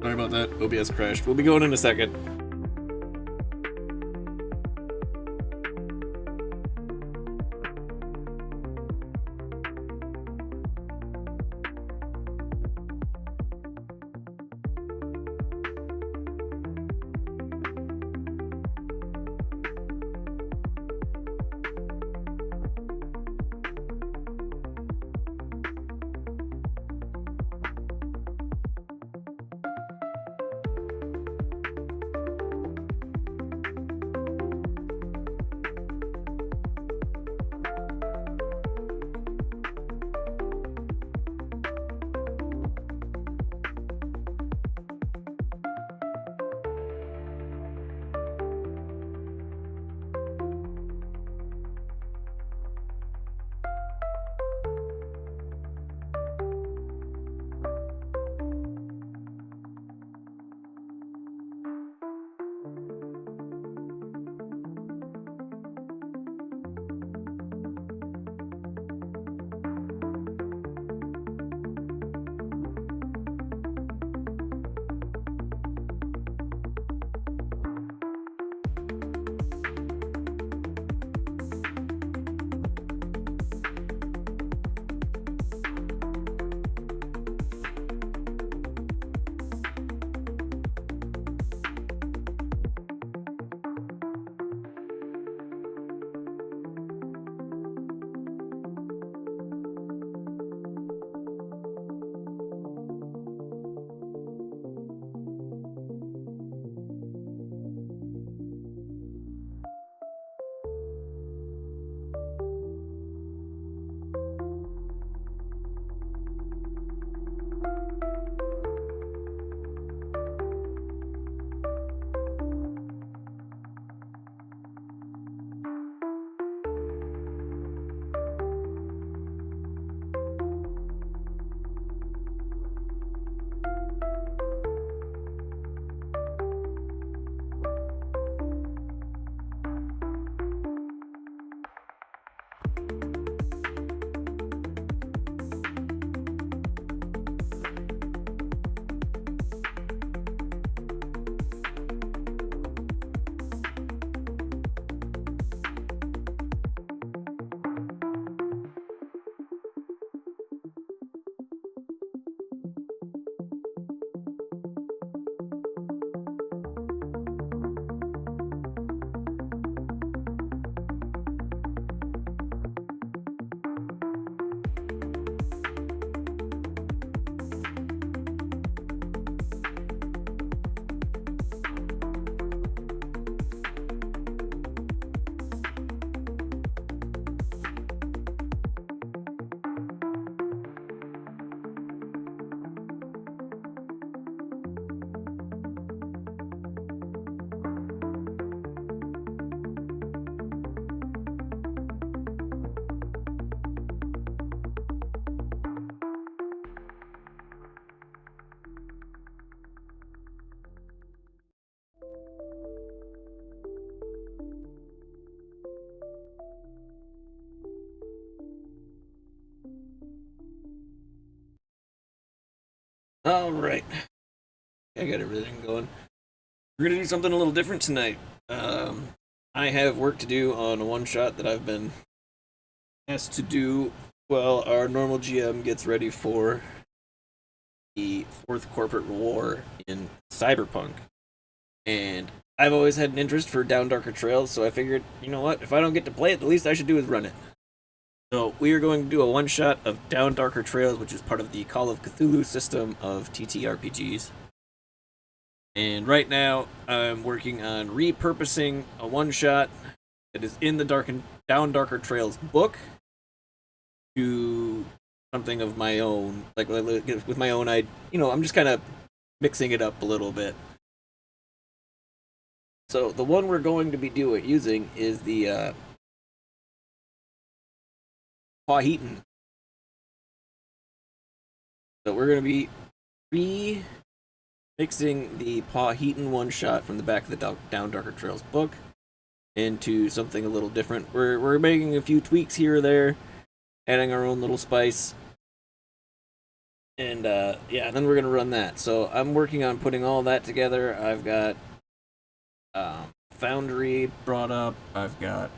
Sorry about that. OBS crashed. We'll be going in a second. Alright. I got everything going. We're gonna do something a little different tonight. I have work to do on a one-shot that I've been asked to do while our normal GM gets ready for the fourth corporate war in Cyberpunk. And I've always had an interest for Down Darker Trails, so I figured, you know what, if I don't get to play it, the least I should do is run it. So we are going to do a one-shot of Down Darker Trails, which is part of the Call of Cthulhu system of TTRPGs. And right now, I'm working on repurposing a one-shot that is in the Down Darker Trails book to something of my own, like with my own I'm just kind of mixing it up a little bit. So the one we're going to be using is the Powhatan. So we're going to be mixing the Powhatan one-shot from the back of the Down Darker Trails book into something a little different. We're making a few tweaks here or there, adding our own little spice. And yeah, then we're gonna run that. So I'm working on putting all that together. I've got Foundry brought up. I've got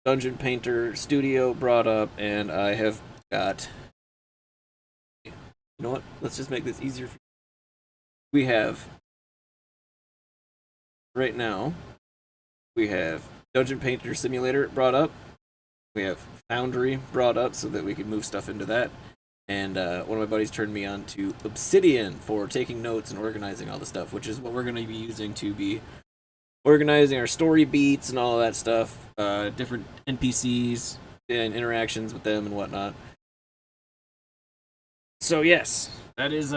Dungeon Painter Studio brought up, and I have got. You know what? Let's just make this easier. We have right now. We have Dungeon Painter Simulator brought up. We have Foundry brought up so that we can move stuff into that. And one of my buddies turned me on to Obsidian for taking notes and organizing all the stuff, which is what we're going to be using to be organizing our story beats and all of that stuff, different NPCs and interactions with them and whatnot. So yes, that is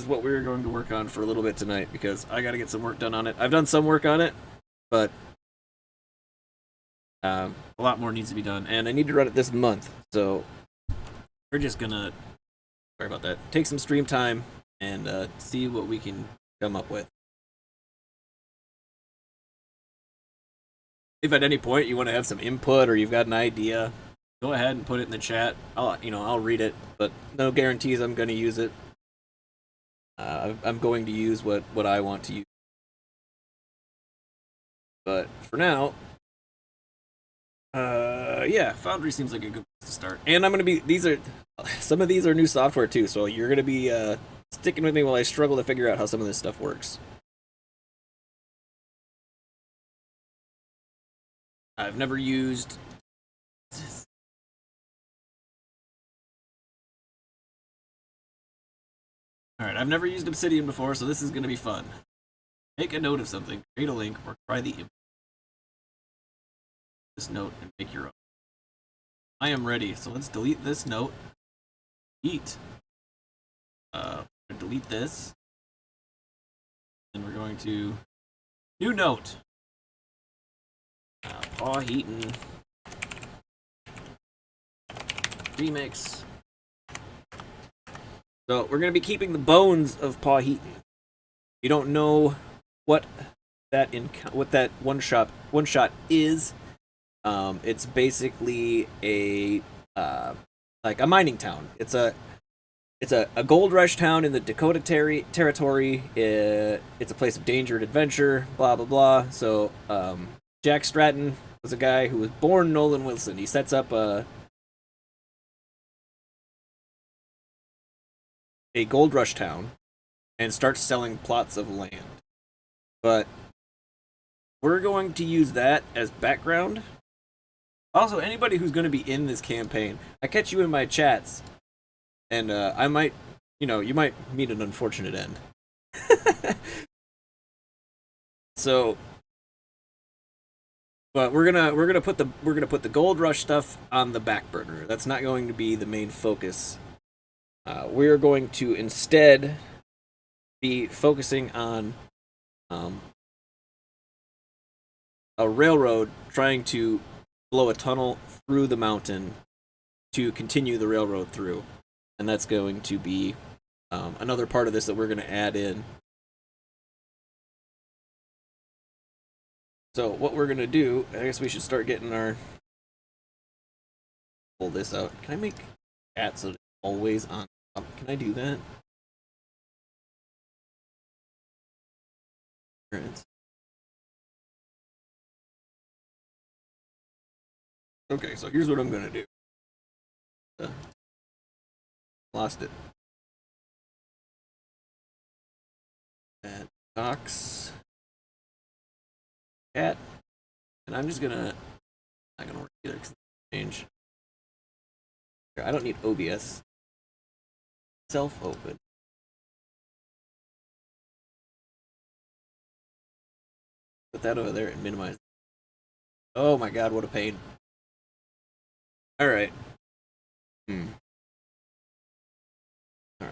what we're going to work on for a little bit tonight because I got to get some work done on it. I've done some work on it, but a lot more needs to be done, and I need to run it this month. So we're just gonna sorry about that. Take some stream time and see what we can come up with. If at any point you want to have some input or you've got an idea, go ahead and put it in the chat. I'll read it, but no guarantees I'm going to use it. I'm going to use what I want to use. But for now, yeah, Foundry seems like a good place to start. And I'm going to be some of these are new software too, so you're going to be sticking with me while I struggle to figure out how some of this stuff works. I've never used Alright, I've never used Obsidian before, so this is going to be fun. Make a note of something, create a link, or try the this note and make your own. I am ready, so let's delete this note. Eat. Delete this. And we're going to new note. Paw Heaton remix. So we're going to be keeping the bones of Paw Heaton. You don't know what that one shot is. It's basically a like a mining town. It's a gold rush town in the Dakota territory. It's a place of danger and adventure. Blah blah blah. So Jack Stratton was a guy who was born Nolan Wilson. He sets up a gold rush town and starts selling plots of land. But we're going to use that as background. Also, anybody who's going to be in this campaign, I catch you in my chats, and I might, you might meet an unfortunate end. So, but we're gonna put the gold rush stuff on the back burner. That's not going to be the main focus. We're going to instead be focusing on a railroad trying to blow a tunnel through the mountain to continue the railroad through, and that's going to be another part of this that we're going to add in. So what we're going to do, I guess we should start getting our pull this out. Can I make cat so it's always on top? Can I do that? Okay, so here's what I'm going to do. Lost it. And Docs. Cat. And I'm just gonna not gonna work either because change. I don't need OBS. Self open. Put that over there and minimize. Oh my god, what a pain. Alright. Alright,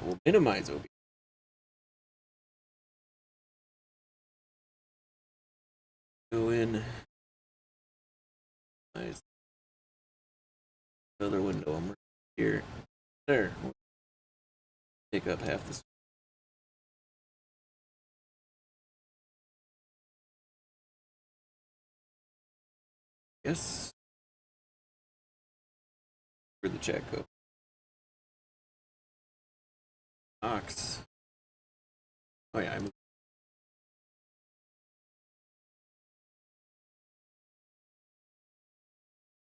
we'll minimize OBS. Go in. Nice. Another window. I'm right here. There. Take up half this. Yes. For the chat code. box. Oh yeah, I moved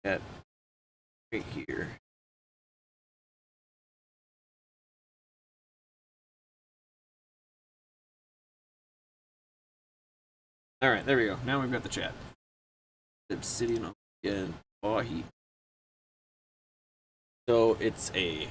that right here. All right, there we go. Now we've got the chat. Obsidian again. Wahi. So it's a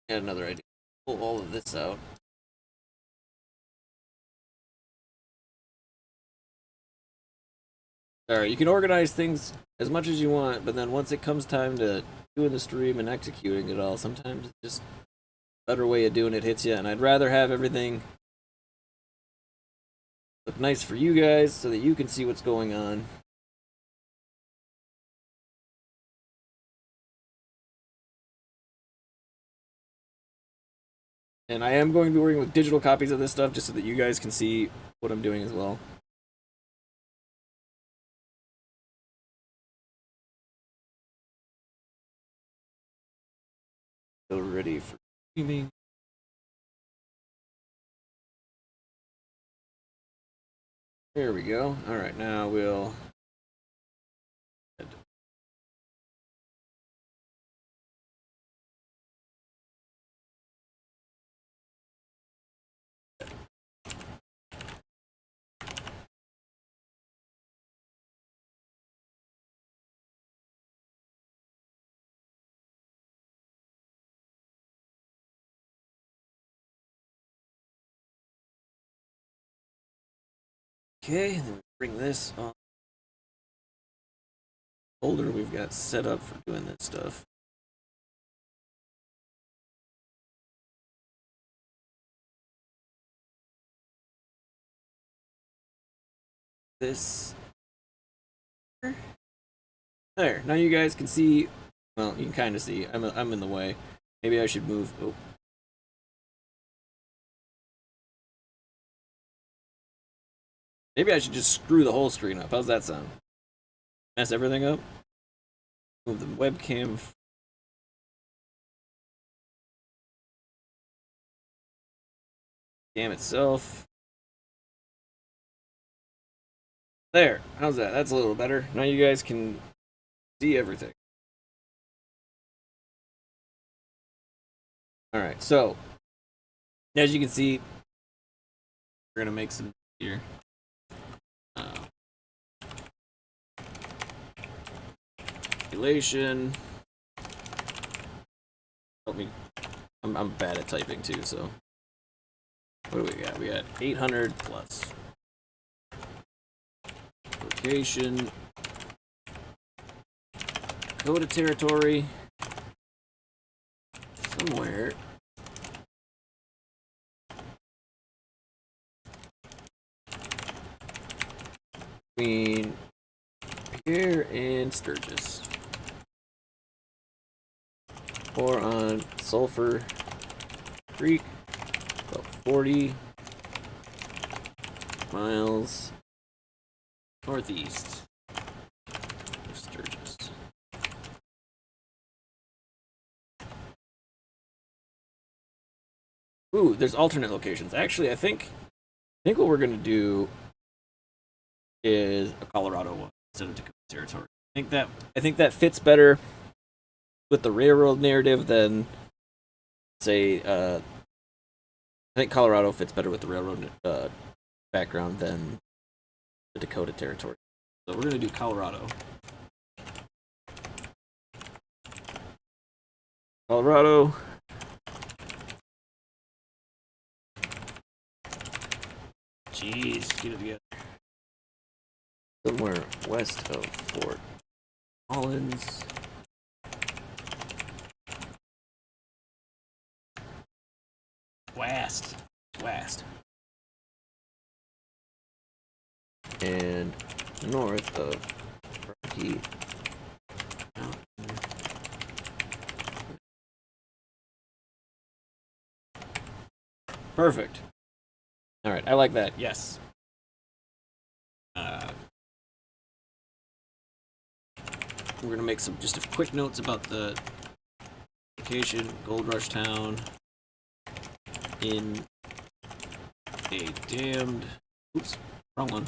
had another idea. Pull all of this out. Alright, you can organize things as much as you want, but then once it comes time to doing the stream and executing it all, sometimes just a better way of doing it hits you, and I'd rather have everything look nice for you guys so that you can see what's going on. And I am going to be working with digital copies of this stuff just so that you guys can see what I'm doing as well. So ready for streaming. There we go. Alright, now we'll okay, and then we bring this on folder we've got set up for doing this stuff. This there. Now you guys can see. Well, you can kind of see. I'm in the way. Maybe I should move. Oh. Maybe I should just screw the whole screen up. How's that sound? Mess everything up? Move the webcam. Cam itself. There. How's that? That's a little better. Now you guys can see everything. Alright, so as you can see, we're gonna make some here. Population. Help me. I'm bad at typing too, so. What do we got? We got 800 plus. Location. Dakota territory. Somewhere. Between here and Sturgis. Or on Sulphur Creek. About 40 miles northeast of Sturgis. Ooh, there's alternate locations. Actually, I think what we're gonna do is a Colorado one instead of Dakota territory. I think that fits better with the railroad narrative than say I think Colorado fits better with the railroad background than the Dakota territory. So we're gonna do Colorado. Colorado. Jeez, get it together. Somewhere west of Fort Collins. West. And north of Rocky Mountain. Perfect. All right, I like that. Yes. We're gonna make some just a quick notes about the location. Gold Rush Town in a damned. Oops, wrong one.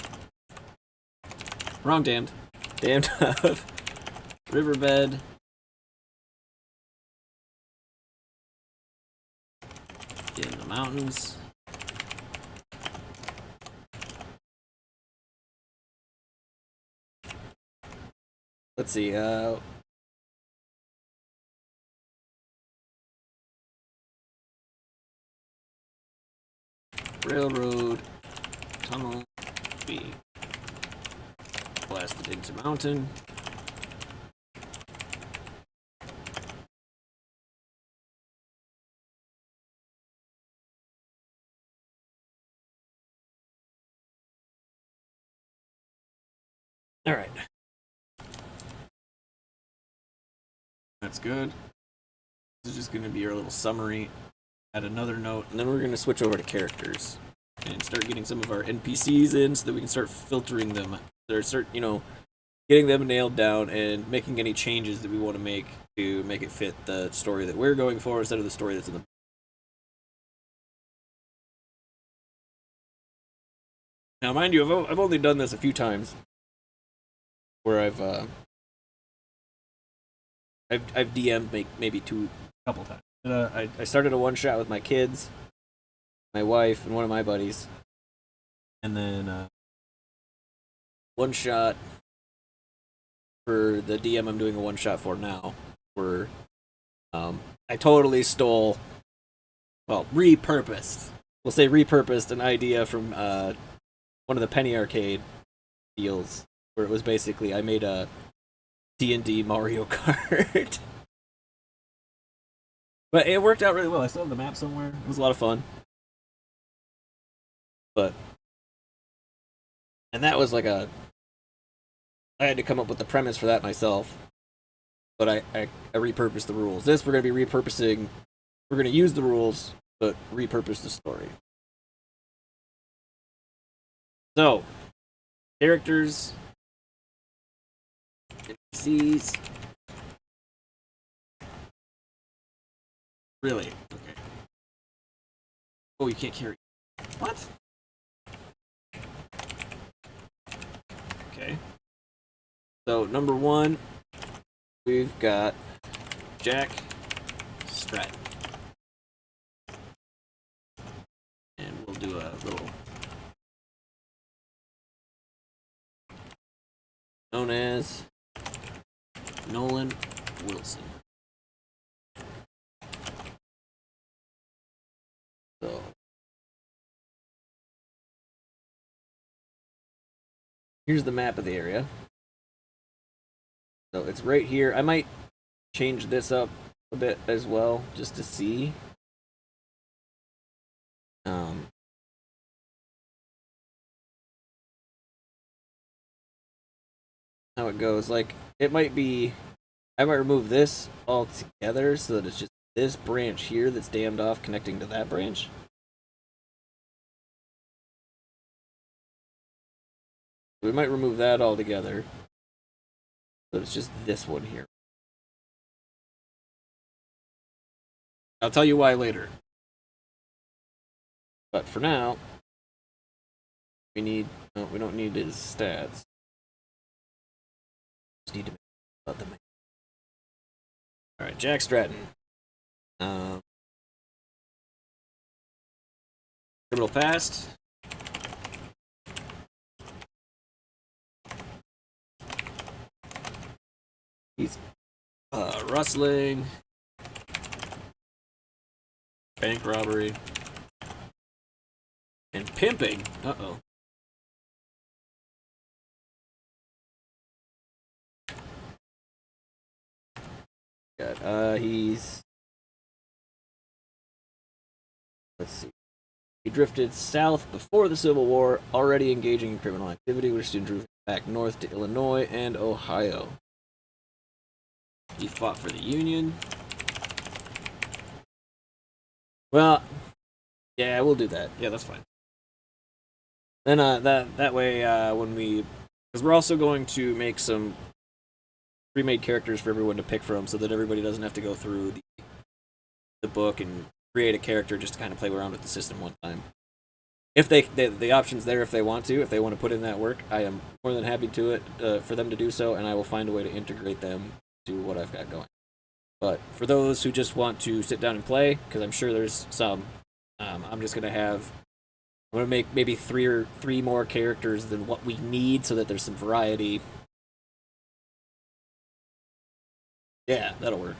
Wrong damned. Damned of riverbed. In the mountains. Let's see, railroad tunnel be blasted into mountain. All right. That's good. This is just going to be our little summary. Add another note, and then we're going to switch over to characters and start getting some of our NPCs in so that we can start filtering them. Or start, getting them nailed down and making any changes that we want to make it fit the story that we're going for instead of the story that's in the. Now, mind you, I've only done this a few times, where I've DM'd maybe a couple times. I started a one shot with my kids, my wife, and one of my buddies, and then one shot for the DM I'm doing a one shot for now. Where I totally stole, well, repurposed. We'll say repurposed an idea from one of the Penny Arcade deals, where it was basically I made a D&D Mario Kart. But it worked out really well. I still have the map somewhere. It was a lot of fun. And that was like I had to come up with the premise for that myself. But I repurposed the rules. This we're going to be repurposing. We're going to use the rules, but repurpose the story. So, characters, NPCs. Really? Okay. Oh, you can't carry. What? Okay. So, number one, we've got Jack Stratton. And we'll do a little. Known as Nolan Wilson. So here's the map of the area. So it's right here. I might change this up a bit as well, just to see. How it goes. Like, it might be. I might remove this all together so that it's just this branch here that's dammed off connecting to that branch. We might remove that all together. So it's just this one here. I'll tell you why later. But for now, we don't need his stats. Just need to make about the. All right, Jack Stratton. Criminal past. He's rustling, bank robbery, and pimping. Uh-oh. He's. Let's see. He drifted south before the Civil War, already engaging in criminal activity, which soon drew back north to Illinois and Ohio. He fought for the Union. Well, yeah, we'll do that. Yeah, that's fine. Then that way when we, because we're also going to make some pre-made characters for everyone to pick from, so that everybody doesn't have to go through the book and create a character just to kind of play around with the system one time. If the option's there, if they want to put in that work, I am more than happy to it for them to do so, and I will find a way to integrate them to what I've got going. But for those who just want to sit down and play, because I'm sure there's some, I'm gonna make maybe three more characters than what we need, so that there's some variety. Yeah, that'll work.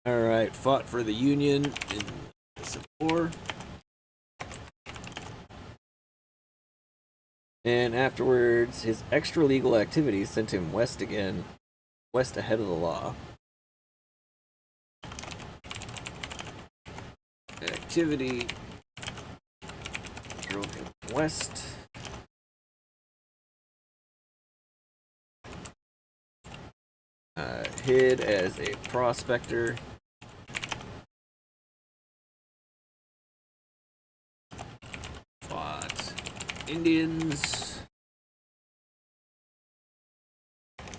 All right, fought for the Union in the Civil War. And afterwards, his extra legal activities sent him west ahead of the law. Activity drove him west. Hid as a prospector. Fought Indians.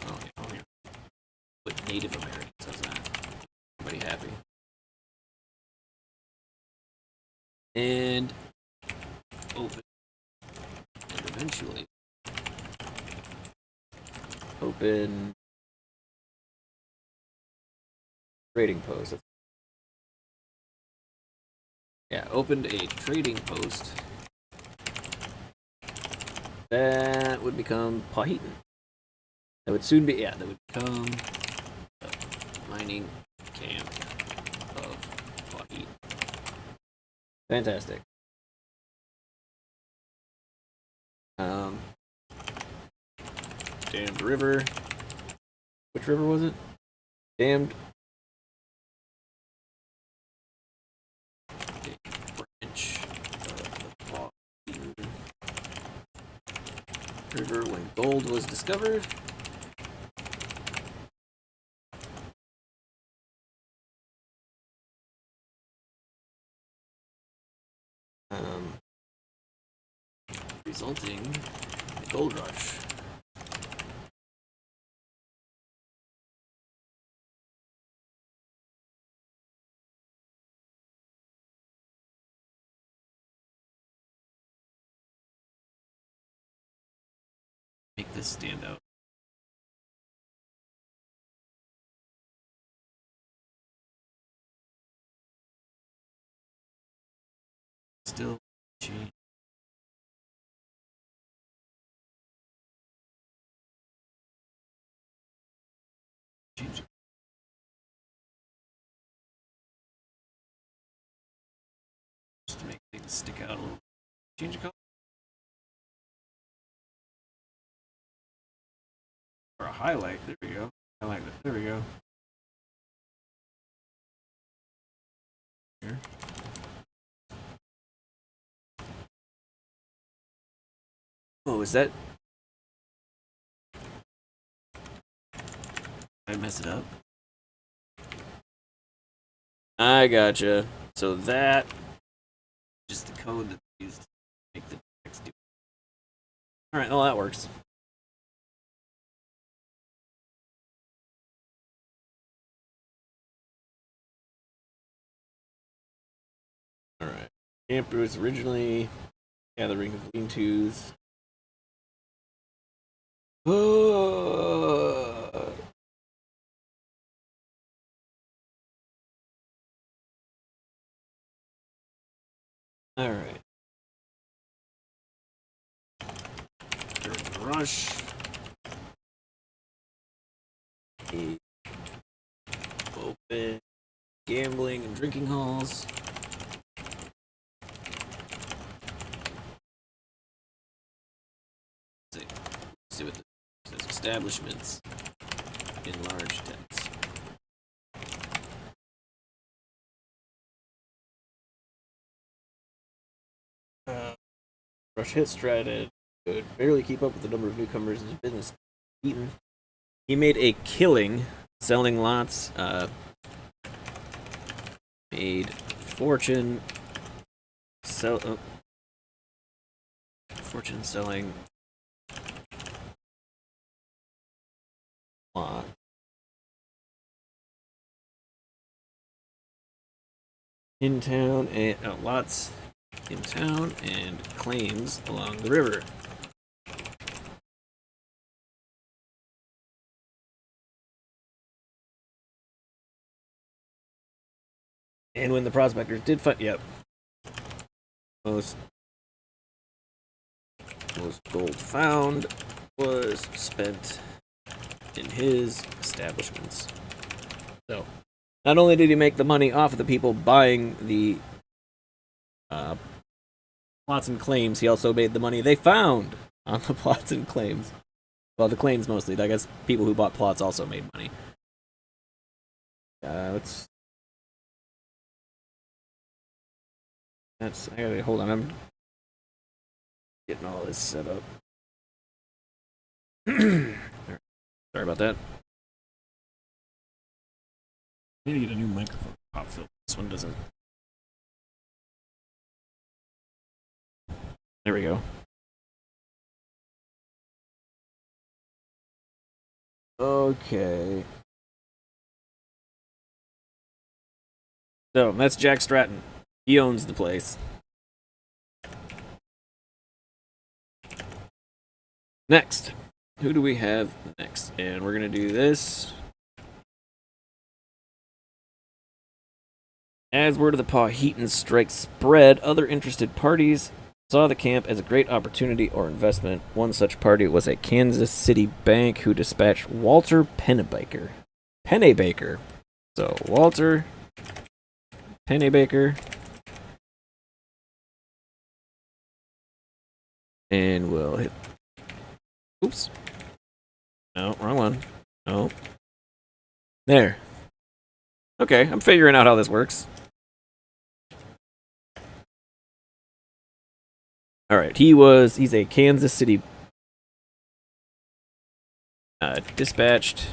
Oh, yeah. Put Native Americans as that. Everybody happy. And open. And eventually open trading post. Yeah, opened a trading post that would become Powhatan. That would soon be, that would become a mining camp of Powhatan. Fantastic. Damned River. Which river was it? Damned branch of the river when gold was discovered. Resulting in the gold rush. Make this stand out. Still change. Change it. Just to make things stick out a little. Change the color. Or a highlight. There we go. I like that. There we go. Here. Oh, is that? Did I mess it up? I gotcha. So that just the code that's used to make the text do. All right, well that works. All right. Camp was originally gathering of lean-tos. All right. During the rush, open gambling and drinking halls. See what the says. Establishments in large tents. Rush hit Stratton could barely keep up with the number of newcomers in his business. Eaton. He made a killing selling lots. Made fortune. Fortune selling lot. In town and lots in town and claims along the river. And when the prospectors did find, yep, most gold found was spent in his establishments. So, not only did he make the money off of the people buying the plots and claims, he also made the money they found on the plots and claims. Well, the claims mostly. I guess people who bought plots also made money. Let's. I gotta hold on. I'm getting all this set up. Sorry about that. I need to get a new microphone pop filter. This one doesn't. There we go. Okay. So, that's Jack Stratton. He owns the place. Next. Who do we have next? And we're going to do this. As word of the Powhatan strike spread, other interested parties saw the camp as a great opportunity or investment. One such party was a Kansas City bank who dispatched Walter Pennebaker. So, Walter Pennebaker. And we'll hit. Oops. No, wrong one. No. There. Okay, I'm figuring out how this works. Alright, he's a Kansas City dispatched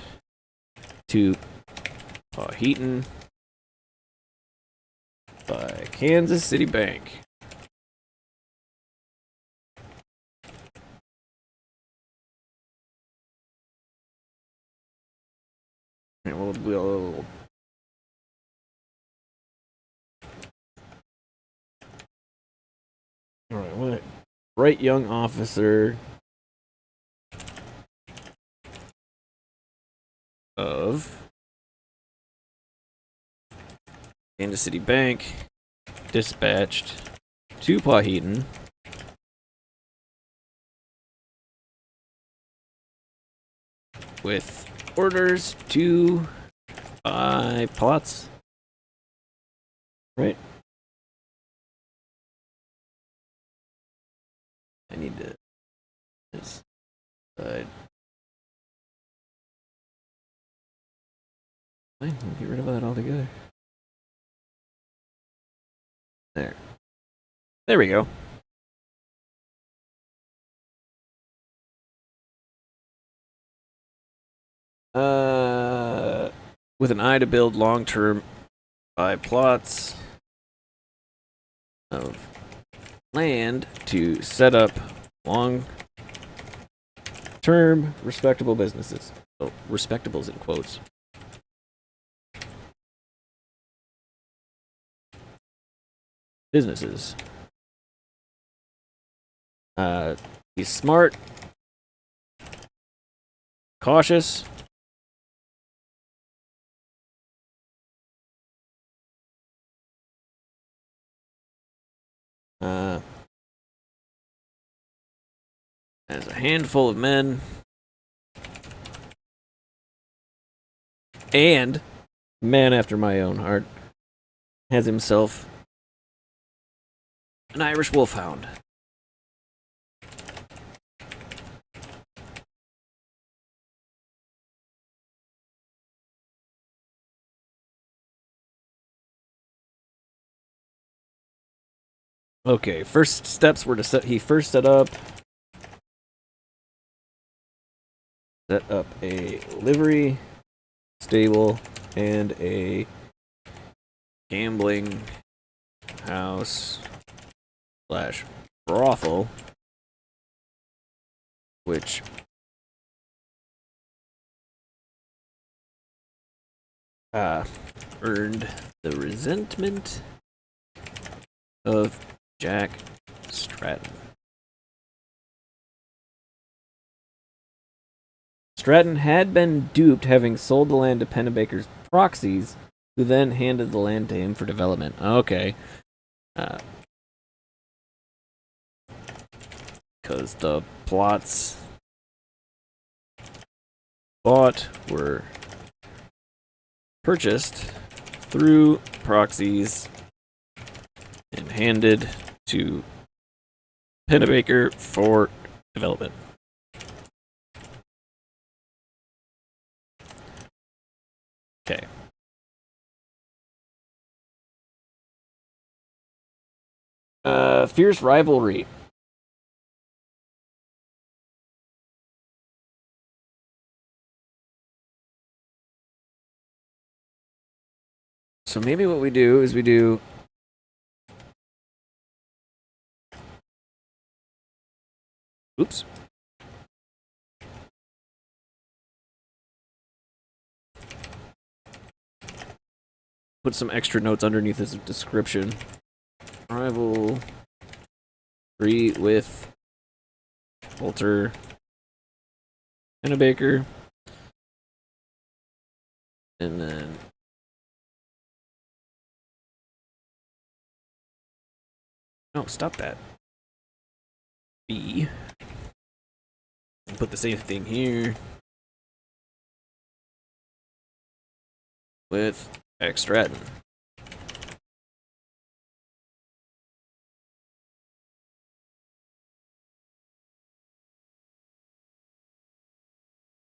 to Powhatan by Kansas City Bank. And we'll Alright, what? Bright young officer of Kansas City Bank dispatched to Powhatan with orders to buy plots. Right? I need to this side. Fine, we'll get rid of that altogether. There. There we go. With an eye to build long-term buy plots of land to set up long-term respectable businesses. Oh, respectables in quotes. Businesses. He's smart, cautious, has a handful of men, and man after my own heart, has himself an Irish wolfhound. Okay, first steps were to set up a livery stable and a gambling house slash brothel, which earned the resentment of Jack Stratton. Stratton had been duped, having sold the land to Pennebaker's proxies, who then handed the land to him for development. Okay. Because the plots bought were purchased through proxies and handed to Pennebaker for development. Okay. Fierce rivalry. So maybe what we do is oops. Put some extra notes underneath this description. Rivalry with Walter Pennebaker. And then no, stop that. B. And put the same thing here. With X Stratton.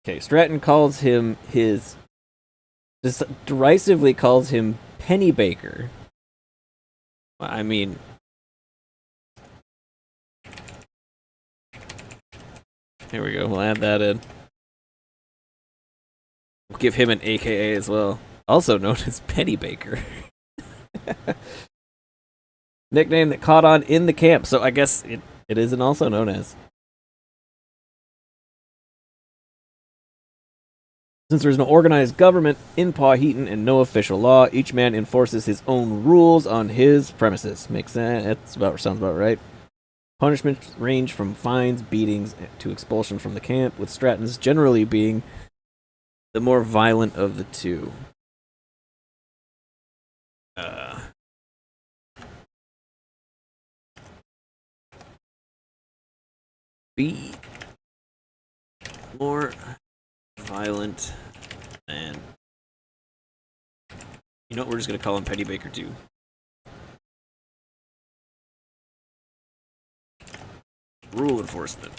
Okay, Stratton calls him derisively calls him Pennebaker. I mean, here we go. We'll add that in. We'll give him an AKA as well, also known as Pennebaker. Nickname that caught on in the camp, so I guess it isn't also known as. Since there's no organized government in Powhatan and no official law, each man enforces his own rules on his premises. Makes sense. Sounds about right. Punishments range from fines, beatings, to expulsion from the camp, with Stratton's generally being the more violent of the two. Be more violent than... You know what? We're just going to call him Pennebaker too. Rule enforcement.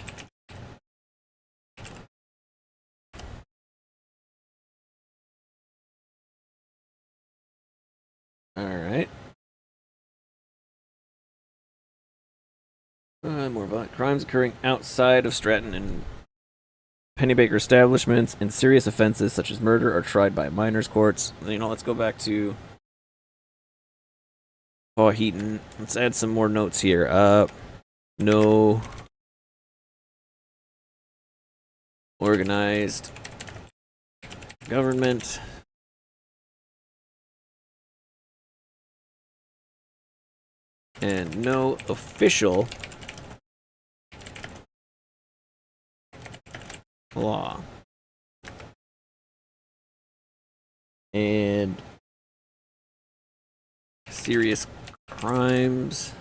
Alright. More violent crimes occurring outside of Stratton and Pennebaker establishments, and serious offenses such as murder are tried by minors' courts. You know, let's go back to Powhatan. Let's add some more notes here. No organized government. And no official law. And serious crimes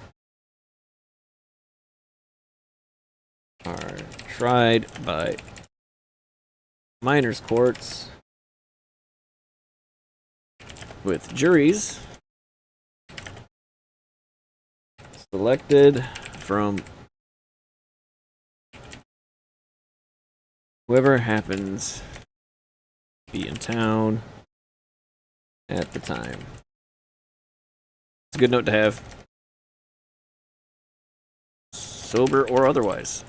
are tried by minors' courts with juries selected from whoever happens to be in town at the time. It's a good note to have, sober or otherwise.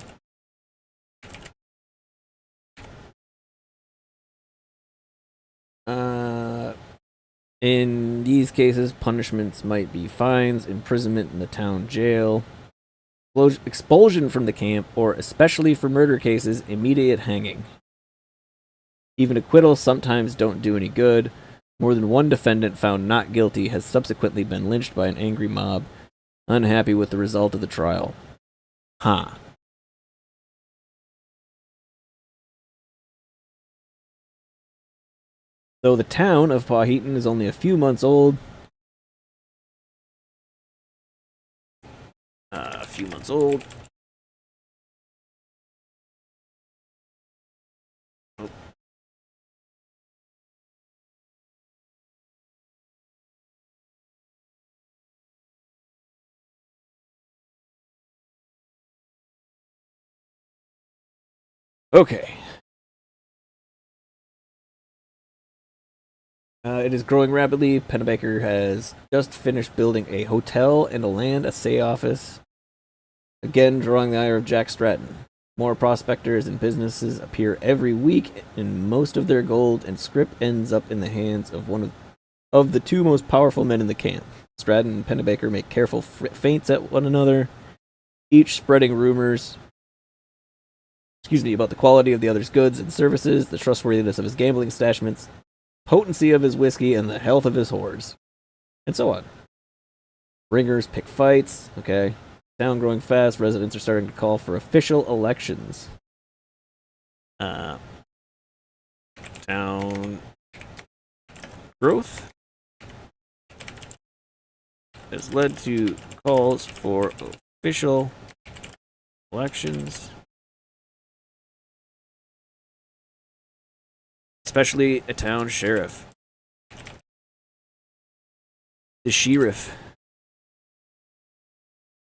In these cases, punishments might be fines, imprisonment in the town jail, expulsion from the camp, or, especially for murder cases, immediate hanging. Even acquittals sometimes don't do any good. More than one defendant found not guilty has subsequently been lynched by an angry mob, unhappy with the result of the trial. Huh. Though the town of Powhatan is only a few months old, a few months old. Oh. Okay. It is growing rapidly. Pennebaker has just finished building a hotel and a land assay office, again drawing the ire of Jack Stratton. More prospectors and businesses appear every week, and most of their gold and scrip ends up in the hands of one of the two most powerful men in the camp. Stratton and Pennebaker make careful feints at one another, each spreading rumors about the quality of the other's goods and services, the trustworthiness of his gambling establishments, potency of his whiskey, and the health of his whores, and so on. Ringers pick fights. Okay. Town growing fast. Residents are starting to call for official elections. Town growth has led to calls for official elections, especially a town sheriff. The sheriff.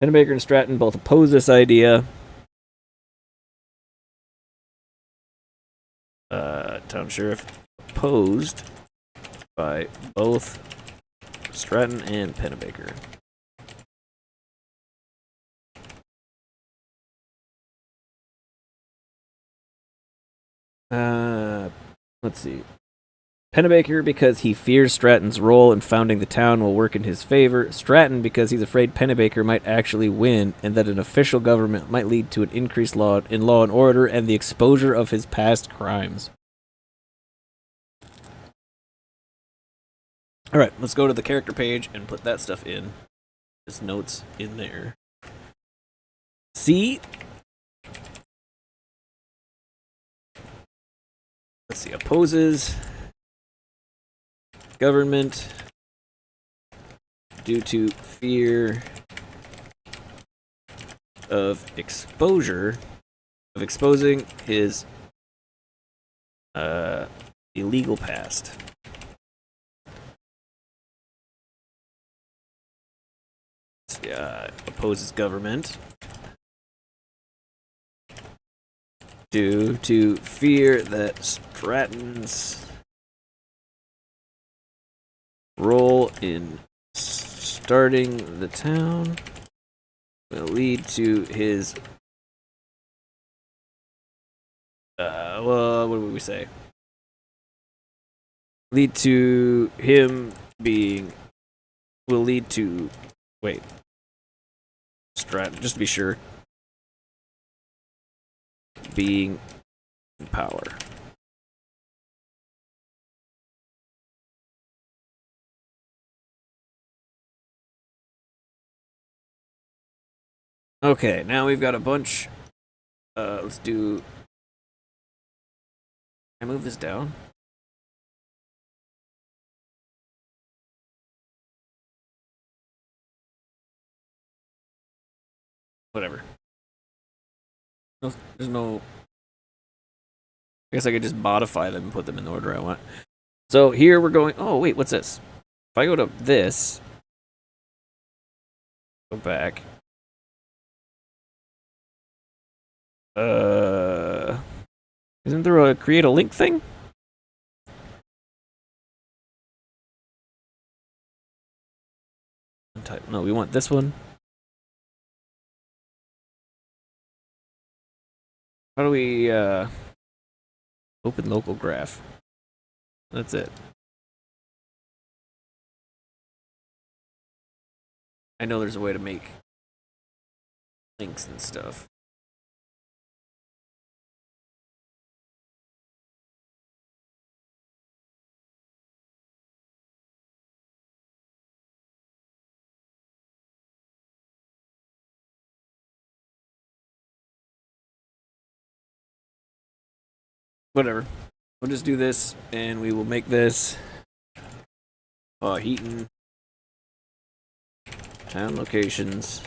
Pennebaker and Stratton both oppose this idea. Town sheriff opposed by both Stratton and Pennebaker. Let's see. Pennebaker because he fears Stratton's role in founding the town will work in his favor. Stratton because he's afraid Pennebaker might actually win and that an official government might lead to an increased law and order and the exposure of his past crimes. Alright, let's go to the character page and put that stuff in. His notes in there. See? Let's see. Opposes government due to fear of exposure, of exposing his illegal past. Opposes government due to fear that Stratton's role in starting the town will lead to his what would we say? Lead to him being will lead to Stratton, just to be sure, being in power. Okay, now we've got a bunch. Let's do. Can I move this down? Whatever. There's no. I guess I could just modify them and put them in the order I want. So here we're going. Oh, wait, what's this? If I go to this, go back. Isn't there a create a link thing? No, we want this one. How do we open local graph? That's it. I know there's a way to make links and stuff. Whatever. We'll just do this, and we will make this Heaton town locations.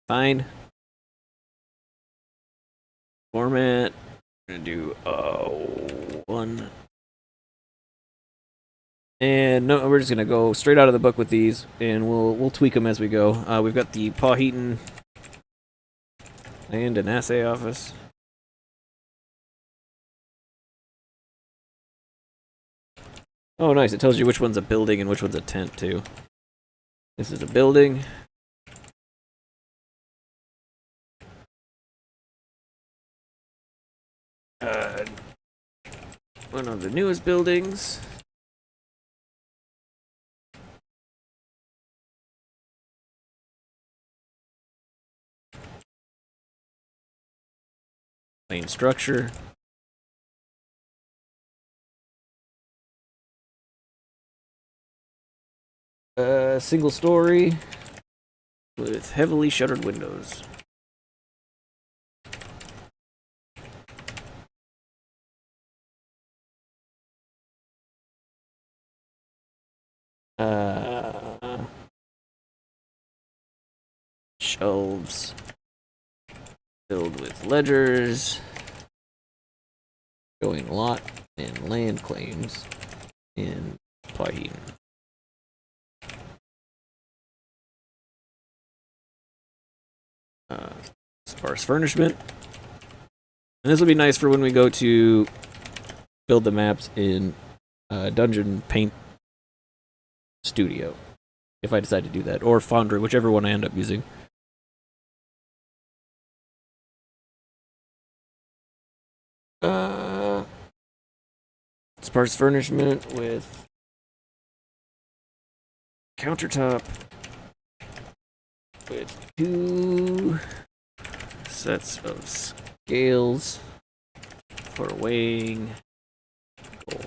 Fine. Format. We're gonna do 1. And no, we're just gonna go straight out of the book with these, and we'll tweak them as we go. We've got the Heaton and an assay office. Oh, nice. It tells you which one's a building and which one's a tent, too. This is a building. One of the newest buildings. Main structure. Single story with heavily shuttered windows. Shelves filled with ledgers showing lot and land claims in Heaton. Sparse furnishment. And this will be nice for when we go to build the maps in Dungeon Paint Studio, if I decide to do that, or Foundry, whichever one I end up using. Sparse furnishment with countertop with 2 sets of scales for weighing gold.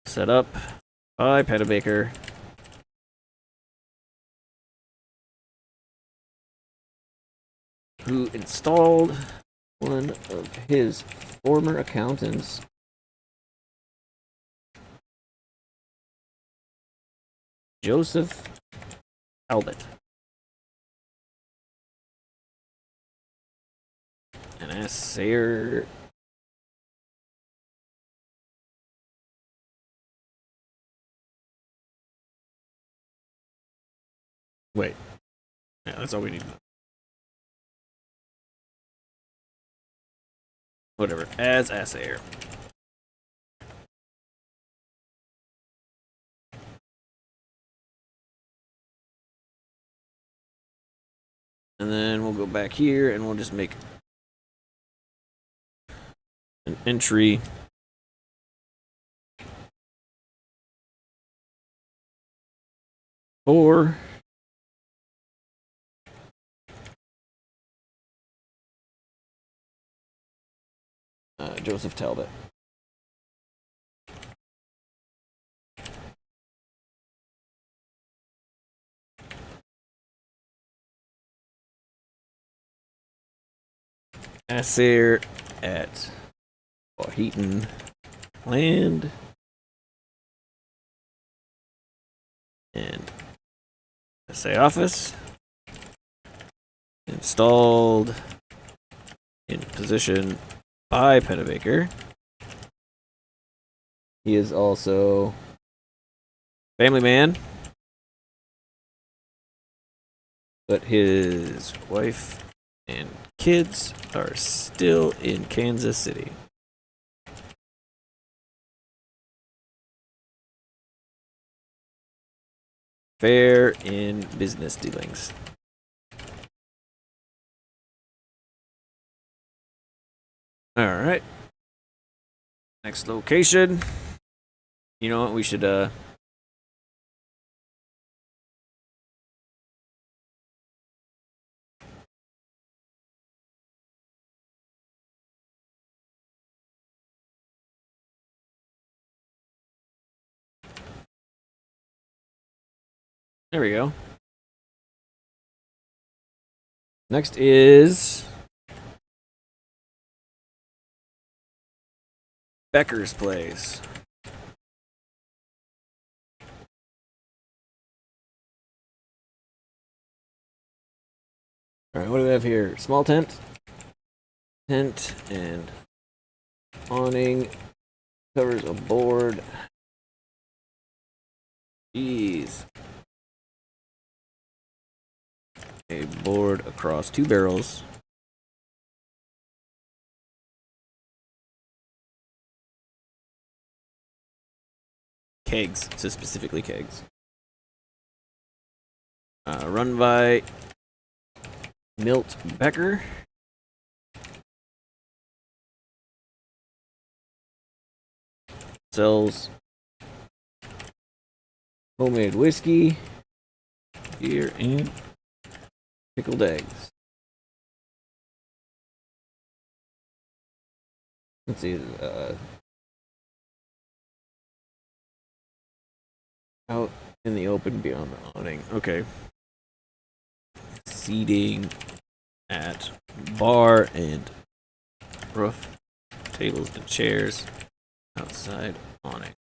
Set up by Pennebaker. Who installed one of his former accountants. Joseph Talbot. An assayer. Wait. Yeah, that's all we need. Whatever. As assayer. And then we'll go back here and we'll just make an entry. For Joseph Talbot. Assayer at Heaton land and assay office installed in position by Pennebaker. He is also family man, but his wife and kids are still in Kansas City. Fair in business dealings. All right. Next location. You know what? We should There we go. Next is Becker's Place. Alright, what do we have here? Small tent. Tent and awning. Covers a board. Jeez. A board across 2 barrels. Kegs. It says specifically kegs. Run by Milt Becker. Sells homemade whiskey, beer, and pickled eggs. Let's see. Out in the open beyond the awning. Okay. Seating at bar and roof. Tables and chairs. Outside awning.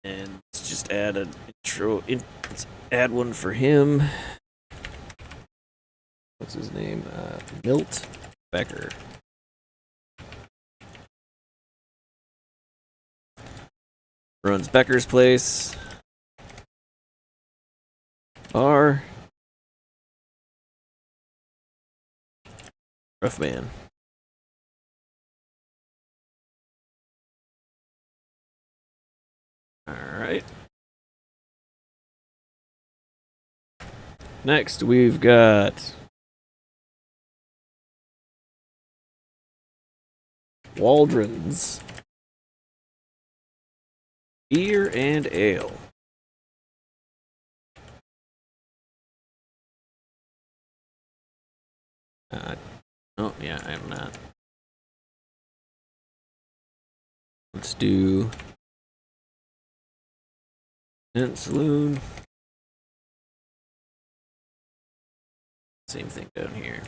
And let's just add an intro. Let's add one for him. What's his name? Milt Becker. Runs Becker's Place. Bar. Rough man. Alright. Next, we've got Waldron's Beer and Ale. Oh, yeah, I am not. Let's do Tent Saloon. Same thing down here.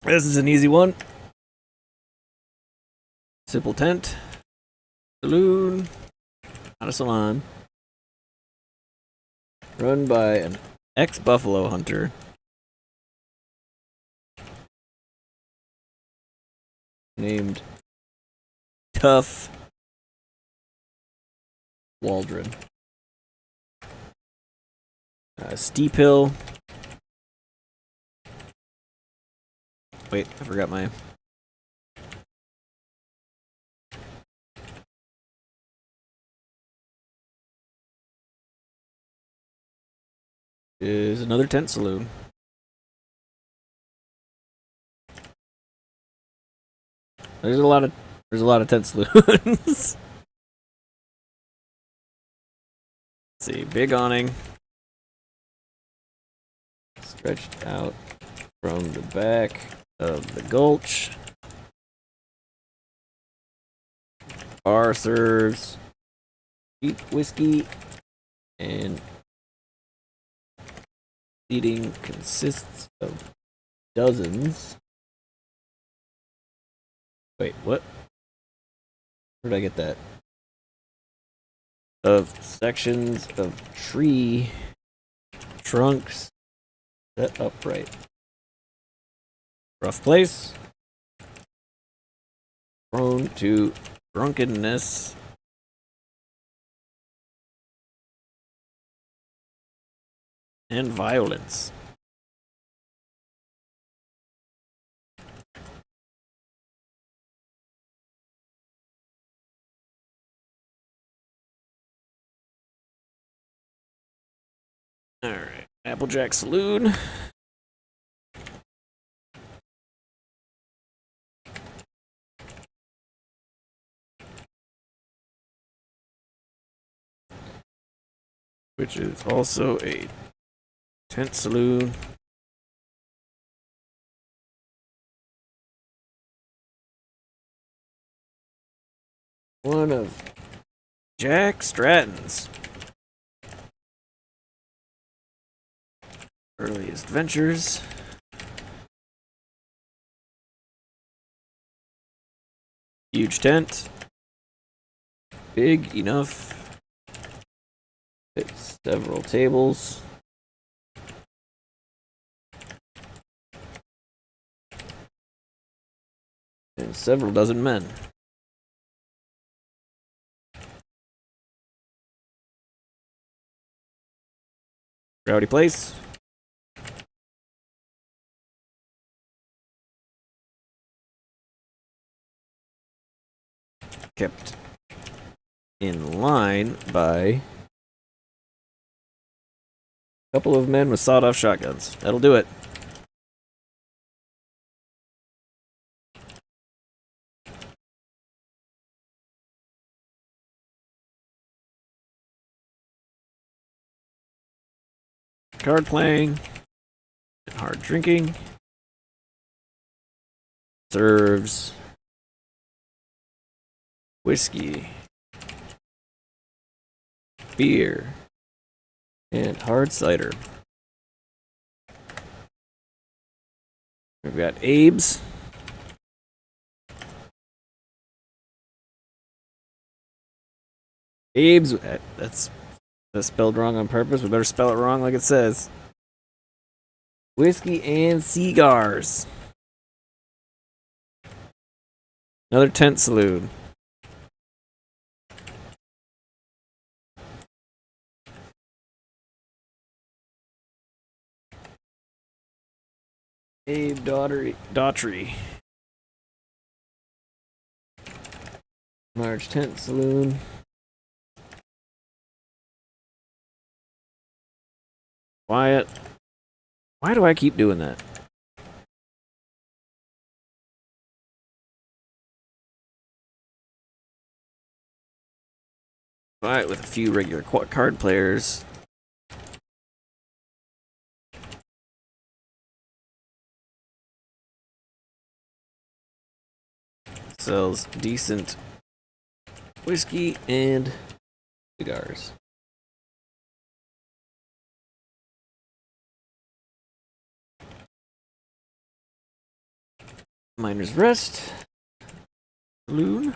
This is an easy one. Simple tent. Saloon. Not a salon. Run by an ex-buffalo hunter. Named Tough Waldron. Steep Hill. Wait, I forgot my... Is another tent saloon. There's a lot of tent saloons. Let's see, big awning. Stretched out from the back of the gulch. Bar serves cheap whiskey, and seating consists of dozens. Wait, what? Where did I get that? Of sections of tree trunks set upright. Rough place. Prone to drunkenness. And violence. Alright, Applejack Saloon. which is also a tent saloon. One of Jack Stratton's earliest ventures. Huge tent. Big enough. Fits several tables. And several dozen men. Rowdy place. Kept in line by a couple of men with sawed-off shotguns. That'll do it. Card playing and hard drinking. Serves whiskey, beer, and hard cider. We've got Abe's. Abe's. That's spelled wrong on purpose. We better spell it wrong like it says. Whiskey and cigars. Another tent saloon. Abe Daughtry. Large tent saloon. Quiet. Why do I keep doing that? Quiet with a few regular card players. Sells decent whiskey and cigars. Miner's Rest. Saloon.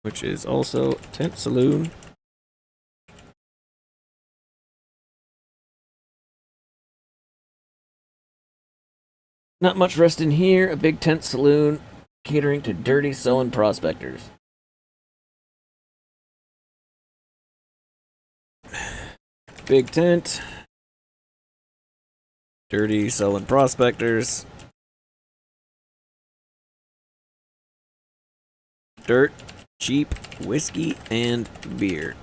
Which is also tent saloon. Not much rest in here. A big tent saloon catering to dirty selling prospectors. Big tent. Dirty selling prospectors. Dirt, cheap whiskey, and beer.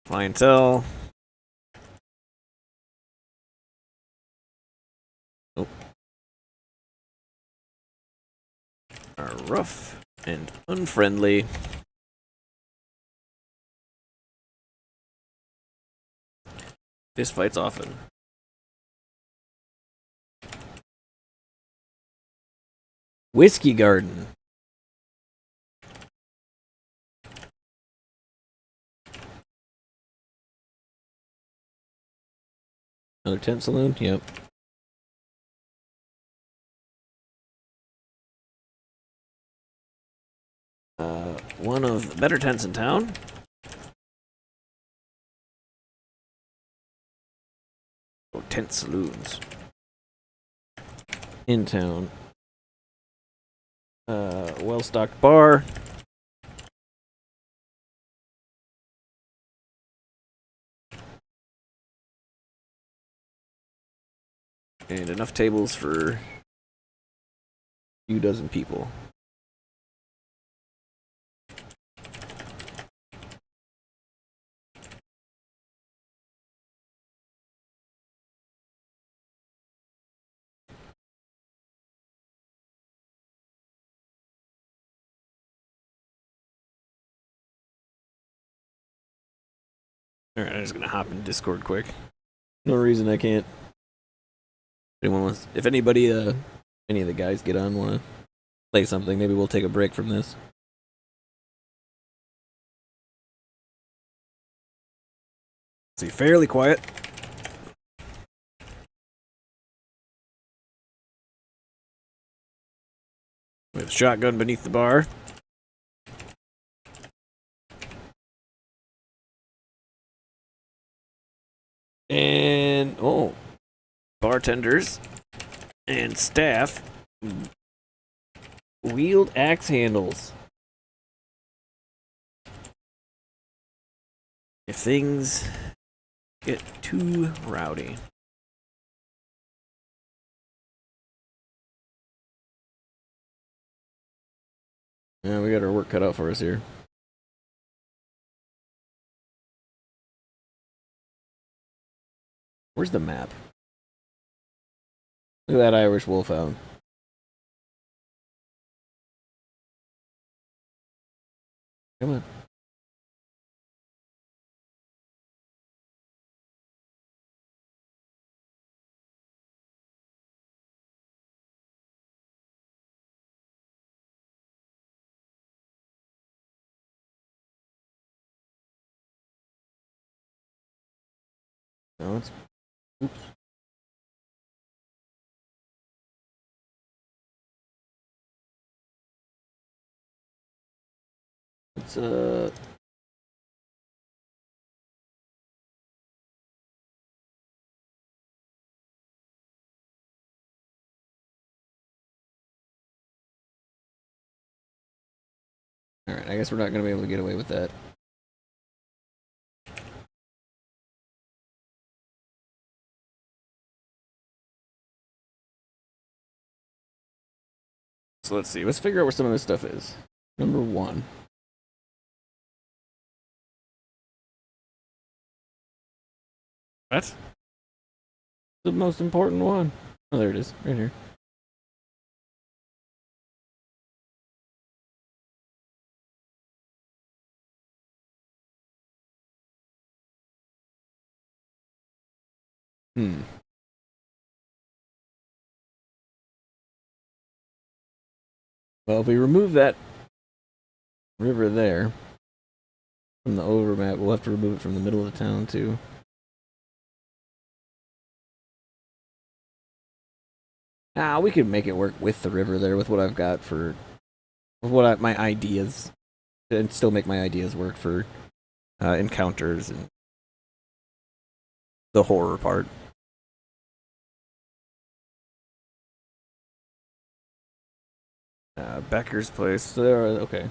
Clientele. Oh. Are rough and unfriendly. Fist fights often. Whiskey Garden. Another tent saloon? Yep. One of the better tents in town. Oh, tent saloons. In town. Well-stocked bar. And enough tables for a few dozen people. Alright, I'm just gonna hop in Discord quick. No reason I can't. If anybody, any of the guys get on, wanna play something, maybe we'll take a break from this. See, fairly quiet. We have a shotgun beneath the bar. And, oh, bartenders and staff wield axe handles. If things get too rowdy. Yeah, we got our work cut out for us here. Where's the map? Look at that Irish wolfhound. Come on. No, it's... Oops. It's, Alright, I guess we're not going to be able to get away with that. So let's see. Let's figure out where some of this stuff is. Number 1. What? The most important one. Oh, there it is. Right here. Well, if we remove that river there from the overmap, we'll have to remove it from the middle of the town, too. We could make it work with the river there, with what I've got for... with my ideas. And still make my ideas work for encounters and the horror part. Becker's place. So there are... okay.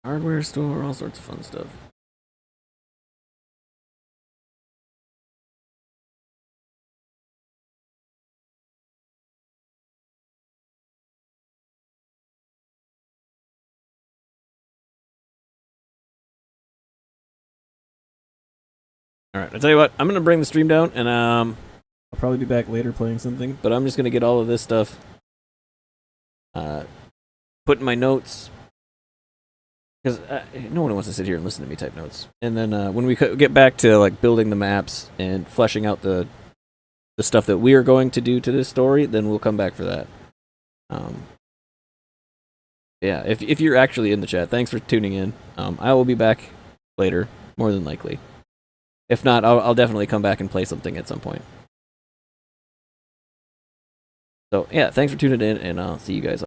Hardware store, all sorts of fun stuff. Alright, I'll tell you what, I'm going to bring the stream down, and I'll probably be back later playing something, but I'm just going to get all of this stuff put in my notes, because no one wants to sit here and listen to me type notes. And then when we get back to like building the maps and fleshing out the stuff that we are going to do to this story, then we'll come back for that. Yeah, if you're actually in the chat, thanks for tuning in. I will be back later, more than likely. If not, I'll definitely come back and play something at some point. So yeah, thanks for tuning in, and I'll see you guys.